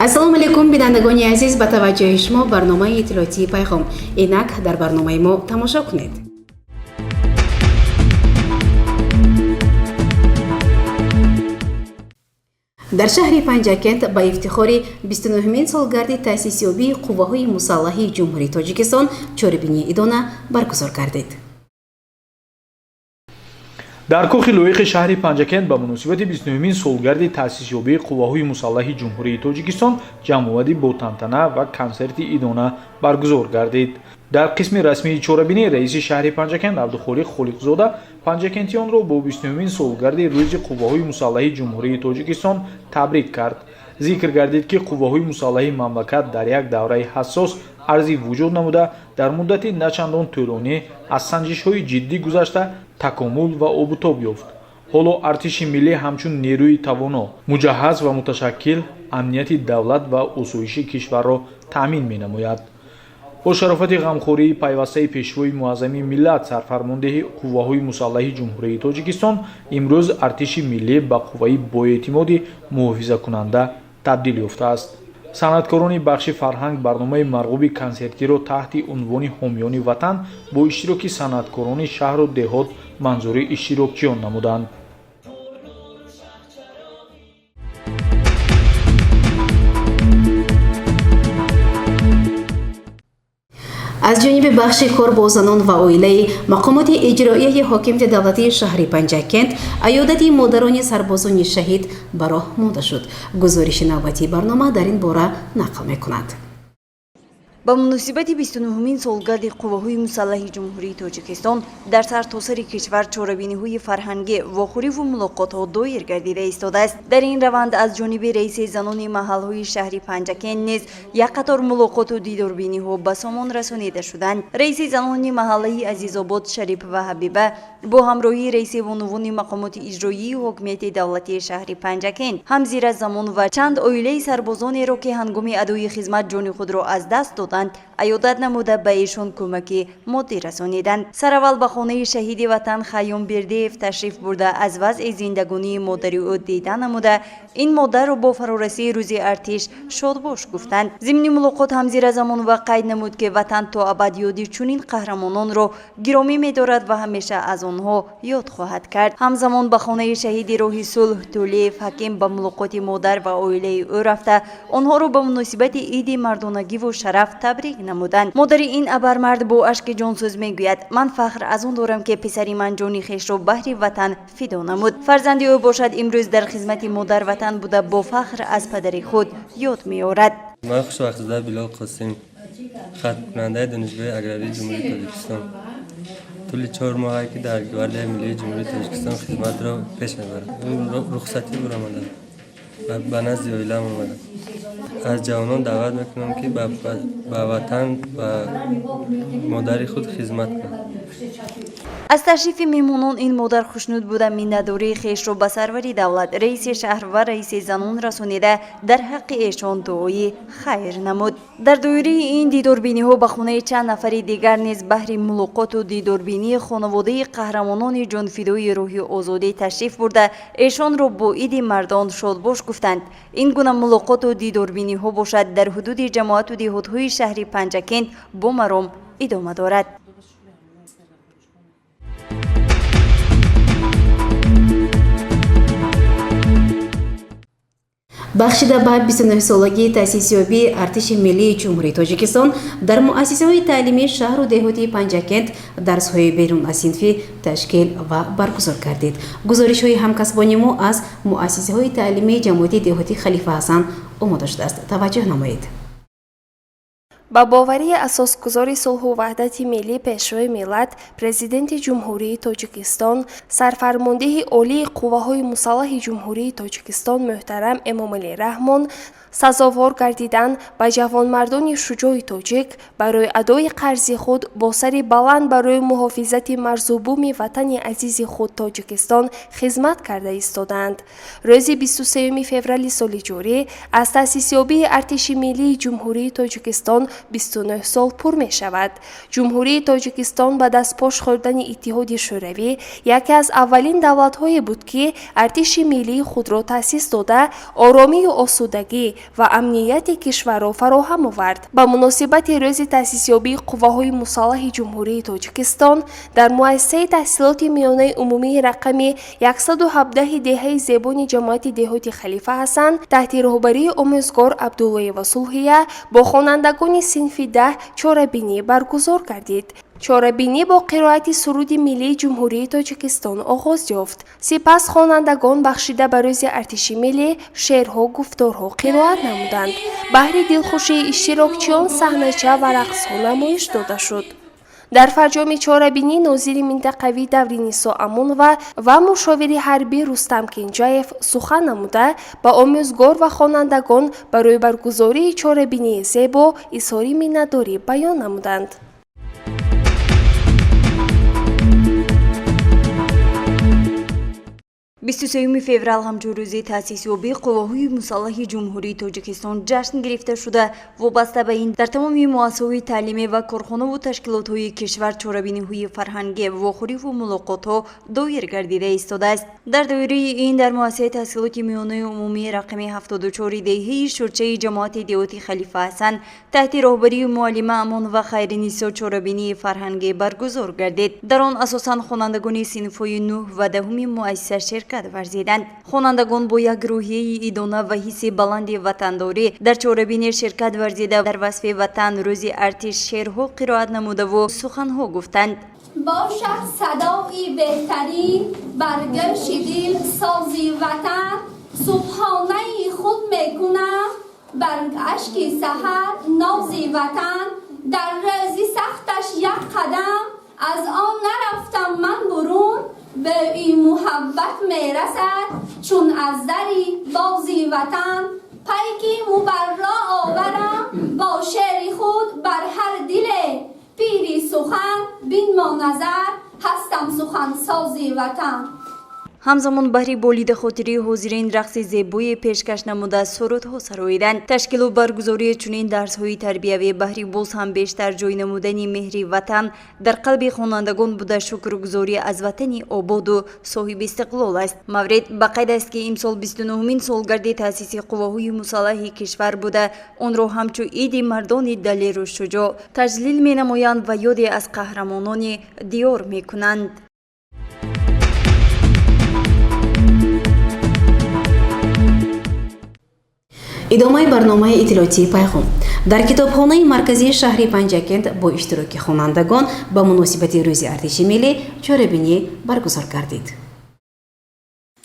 ассалому алайкум бинандагони азиз, ба таваҷҷӯҳи шумо барномаи иттилоотии пайғом. Инак дар барномаи мо тамошо кунед. дар шаҳри Панҷакент ба ифтихори 29-мин солгарди таъсисёбии қувваҳои мусаллаҳии ҷумҳурии Тоҷикистон чорабинии идона баргузор гардид. дар кӯхи лоиқи шаҳри Панҷакент ба муносибати 29-мин солгарди таъсисёбии қувваҳои мусаллаҳии ҷумҳурии Тоҷикистон ҷамъоварӣ бо тантана ва консерти идона баргузор гардид. дар қисми расмии чорабинӣ раиси шаҳри Панҷакент Абдухолиқ Холиқзода панҷакентиёнро бо 29-мин солгарди рӯзи қувваҳои мусаллаҳии ҷумҳурии Тоҷикистон табрик кард. зикр гардид ки қувваҳои мусаллаҳии мамлакат дар як давраи ҳассос арзӣ вуҷуд намуда дар муддати начандон тӯлонӣ аз санҷишҳои ҷиддӣ гузашта такомул ва обутоб ёфт. ҳоло артиши миллӣ ҳамчун нерӯи тавоно, муҷаҳҳаз ва муташаккил амнияти давлат ва осоиши кишварро таъмин менамояд. бо шарофати ғамхории пайвастаи пешвои муаззами миллат сарфармондеҳи қувваҳои мусаллаҳии ҷумҳурии Тоҷикистон имрӯз артиши миллӣ ба қувваи боэътимоди муҳофизакунанда табдил ёфтааст. санъаткорони бахши фарҳанг барномаи марғуби консертиро таҳти унвони ҳомиёни ватан бо иштироки санъаткорони шаҳру деҳот манзури иштирокчиён намуданд. аз ҷониби бахши кор бо занон ва оилаи мақомоти иҷроияи ҳокимияти давлатии шаҳри Панҷакент аёдати модарони сарбозони шаҳид ба роҳ монда шуд. гузориши навбатии барнома дар ин бора нақл мекунад. ба муносибати 29-мин солгарди қувваҳои мусаллаҳии ҷумҳурии Тоҷикистон дар сартосари кишвар чорабиниҳои фарҳангӣ вохӯриву мулоқотҳо доир гардида истодааст. дар ин раванд аз ҷониби раиси занони маҳалҳои шаҳри Панҷакент низ як қатор мулоқоту дидорбиниҳо ба сомон расонида шуданд. раиси занони маҳаллаи Азизобод Шарипова Ҳабиба бо ҳамроҳии раиси вонувони мақомоти иҷроии ҳокимияти давлатии шаҳри Панҷакент ҳамзир аз замон ва чанд оилаи сарбозонеро ки ҳангоми адои хизмат ҷони худро аз даст доданд аёдат намуда ба эшон кӯмаки моддӣ расониданд. сараввал ба хонаи шаҳиди ватан Хайём Бердиев ташриф бурда аз вазъи зиндагонии модари ӯ дида намуда ин модарро бо фарорасии рӯзи артиш шодбош гуфтанд. зимни мулоқот ҳамзир аз замон ва қайд намуд ки ватан то абад ёди чунин қаҳрамононро гиромӣ медорад ва ҳамеша аз онҳо ёд хоҳад кард. ҳамзамон ба хонаи шаҳиди роҳи сулҳ Тӯлиев Ҳаким ба мулоқоти модар ва оилаи ӯ рафта онҳоро ба муносибати иди мардонагиву шараф табрик намуданд. модари ин абармард бо ашки ҷонсӯз мегӯяд: ман фахр аз он дорам ки писари ман ҷони хешро баҳри ватан фидо намуд. фарзанди ӯ бошад имрӯз дар хизмати модар ватан буда бо фахр аз падари худ ёд меорад. ман хушвақтзада Билол Қосим, хатмкунандаи донишгоҳи аграрии ҷумҳурии Тоҷикистон. тӯли 4 моҳе ки дар гвардияи миллии ҷумҳурии Тоҷикистон хизматро пеш мебарам. рухсатӣ бурамадам ва ба назди оилаам омадам. аз ҷавонон даъват мекунам ки ба ватан ва модари худ хизмат кунанд. аз ташрифи меҳмонон ин модар хушнуд буда миннатдории хешро ба сарвари давлат, раиси шаҳр ва раиси занон расонида дар ҳаққи эшон дуои хайр намуд. дар доираи ин дидорбиниҳо ба хонаи чанд нафари дигар низ баҳри мулоқоту дидорбинии хонаводаи қаҳрамонони ҷонфидои рӯҳи озодӣ ташриф бурда эшонро бо иди мардон шодбош гуфтанд. ин гуна мулоқоту дидорбиниҳо бошад дар ҳудуди ҷамоату деҳотҳои шаҳри Панҷакент бо маром идома дорад. бахшида ба 29-солагии таъсисёбии артиши миллии ҷумҳурии Тоҷикистон дар муассисаҳои таълимии шаҳру деҳотии Панҷакент дарсҳои беруназсинфӣ ташкил ва баргузор гардид. гузоришҳои ҳамкасбони мо аз муассисаҳои таълимии ҷамоати деҳоти Халифа Ҳасан омода шудааст. таваҷҷӯҳ намоед. ба боварии асосгузори сулҳу ваҳдати миллӣ пешрои миллат президенти ҷумҳурии Тоҷикистон сарфармондеҳи олии қувваҳои мусаллаҳи ҷумҳурии Тоҷикистон муҳтарам Эмомалӣ Раҳмон сазовор гардиданд ба ҷавонмардони шуҷои тоҷик барои адои қарзи худ бо сари баланд барои муҳофизати марзубуми ватани азизи худ Тоҷикистон хизмат карда истоданд. рӯзи 23 феврали соли ҷорӣ аз таъсисёбии артиши миллии ҷумҳурии Тоҷикистон 29 سال پر می شود. جمهوری تاجیکستان بعد از پاش خوردن اتحاد شوروی یکی از اولین دولت‌های بود که ارتش ملی خود را تأسیس داده آرامی و آسودگی و امنیت کشور را فراهم آورد. با مناسبت روز تأسیسیابی قواهای مسلح جمهوری تاجیکستان در مؤسسه تحصیلات میانه عمومی رقم 117 دهه زبان جماعت دهات خلیفه حسن تحت رهبری آموزگار عبدالله وصلحیه با خوانندگان صنف 10 چاره‌بینی برگزار گردید. چاره‌بینی با قرائت سرود ملی جمهوری تاجیکستان آغاز یافت. سپس خوانندگان بخشیده به روز ارتش ملی شعرها، گفتارها قرائت نمودند. بهر دلخوشی اشتراکچیان صحنه‌چه و رقص‌ها نمایش داده شد. در فرجام چاره‌بینی ناظر منطقوی دورینیسا امون و مشاور حربی رستم کنجایف سخن نموده با آموزگار و خوانندگان برای برگزاری چاره‌بینی زیبا اظهار منتداری بیان نمودند. 23 فوریه همچون روز تأسیسیابی قواهای مسلح جمهوری تاجیکستان جشن گرفته شده. وابسته به این در تمام مؤسسه‌های تعلیمی و کارخانه و تشکیلات‌های کشور چاره‌بینی‌های فرهنگی واخوری و ملاقات‌ها دایر گردیده ایستاده است. در دوره این در مؤسسه تحصیلات میانه عمومی رقم 74 دهه شورچه جماعت دهات خلیفه حسن تحت رهبری معلم امان و خیرنیسا چاره‌بینی فرهنگی برگزار گردید. در آن اساساً خوانندگان صنف‌های 9 و 10 مؤسسه شرکت ورزیدند. خوانندگان با یک روحیه ایدانه و حس بلند وطنداری در چاره‌بینی شرکت ورزیده در وصف وطن، روز ارتش شعرها قرائت نموده و سخنها گفتند. باشد صدایی بهترین برگشت دل سازی وطن، صبحانه خود میکنم بر اشک سحر نازی وطن، در روزی سختش یک قدم از آن نرفتم من برون، به این محبت میرسد چون از دری بازی وطن، پیکی مبرا آورم با شعر خود بر هر دل، پیری سخن بین ما نظر هستم سخن سازی وطن. همزمان بهر بولید خاطری حاضرین رقص زیبای پیشکش نموده سرودها سراییدند. تشکیل و برگزاری چنین درس‌های تربیوی بهر باز هم بیشتر جای نمودن مهر وطن در قلب خوانندگان بوده شکرگزاری از وطنی آباد و صاحب استقلال است. مورد به قید است که امسال 29مین سالگرد تأسیس قواهای مسلح کشور بوده. آن را همچون عید مردان دلیر و شجاع تجلیل می نمایند و یاد از قهرمانان دیار می کنند. ادامه برنامه اطلاعاتی پیغام در کتابخانه مرکزی شهر پنجکند با اشتراک خوانندگان به مناسبت روز ارتش ملی چاره‌بینی برگزار گردید.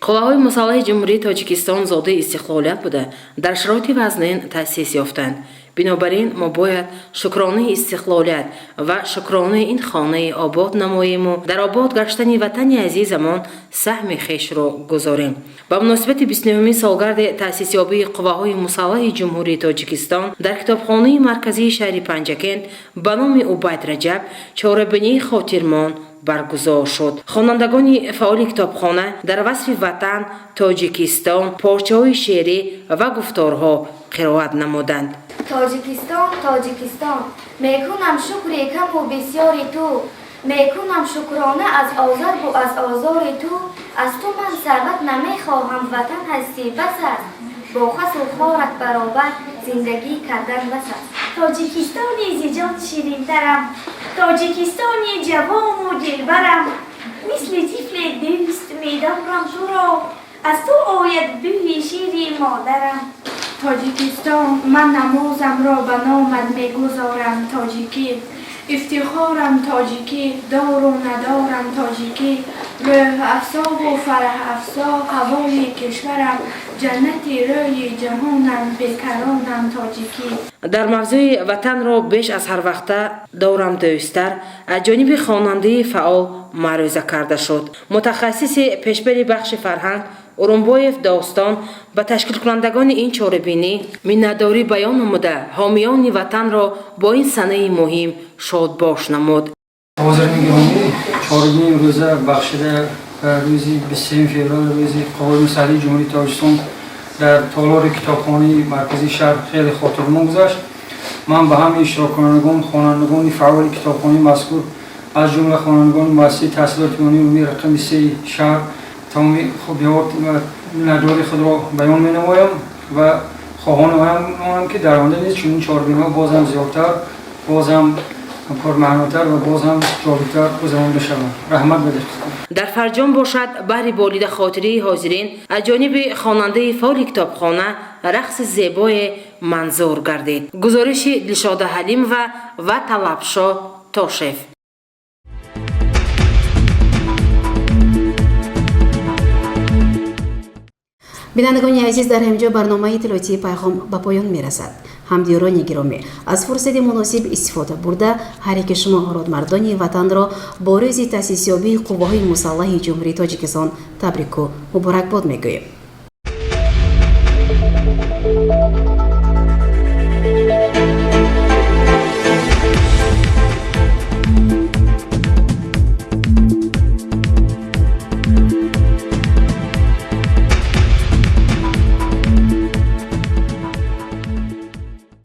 قواهای مسلح جمهوری تاجیکستان زاده استقلالیت بوده در شرایط وزنین تأسیس یافتند. بنابراین ما باید شکرانه استقلالیت و شکرانه این خانه آباد نماییم و در آباد گشتن وطن عزیزمان سهم خویش را گذاریم. با مناسبت 29مین سالگرد تأسیس یابی قواهای مسلح جمهوری تاجیکستان در کتابخانه مرکزی شهر پنجکند به نام عبید رجب چاره‌بینی خاطرمان برگزار شد. خوانندگان فعال کتابخانه در وصف وطن تاجیکستان پارچه‌های شعری و گفتارها قرائت نمودند. تاجیکستان میکنم شکر کم و بسیار تو، میکنم شکرانه از آذر و از آزار تو، از تو من ثروت نمیخواهم وطن هستی بس است، با خس و خارت برابر زندگی کردن بس است. تاجیکستانی زیجان شیرین ترم، تاجیکستانی جوان و دلبرم، مثل طفل دوست میدارم تو را، از تو آید بوی شیر مادرم. تاجیکستان من نمازم را به نامت میگذارم تاجیکی، افتخارم تاجیکی، دار و ندارم تاجیکی، روح افزا و فرح افزا هوای کشورم، جنت روی جهانم بیکرانم تاجیکی. در موضوع وطن را بیش از هر وقت دارم دوستتر از جانب خواننده فعال معروضه کرده شد. متخصص پیشبری بخش فرهنگ اورنبایف داستان به تشکیل کنندگان این چاره‌بینی منتداری بیان نموده حامیان وطن را با این سنه مهم شادباش نمود. حاضرین گرامی، چاره‌بینی روزه بخشیده روز 23 فوریه روز قواهای مسلح جمهوری تاجیکستان در تالار کتابخانه مرکزی شهر خیلی خاطرمان گذشت. من به همه اشتراک کنندگان خوانندگان فعال کتابخانه مذکور از جمله خوانندگان مؤسسه تحصیلات عمومی عمومی رقم 3 شهر تمام خوبیات و نداری خود را بیان می نمایم و خواهان که در آینده نیز چنین چهاربین‌ها باز هم زیادتر باز هم پرمعناتر و باز هم جالبتر گذرانده شوند. رحمت بدهید. در فرجام باشد بهر بالید خاطره حاضرین از جانب خواننده فعال کتابخانه رقص زیبای منظور گردید. گزارش دلشاد حلیم و طلبشاه تاشف. بینندگان عزیز، در همینجا برنامه اطلاعاتی پیغام به پایان میرسد. همدیران گرامی، از فرصت مناسب استفاده برده هر یک شما ارادمردان وطن را با روز تأسیس یابی قوه‌های مسلح جمهوری تاجیکستان تبریک و مبارکباد میگوییم.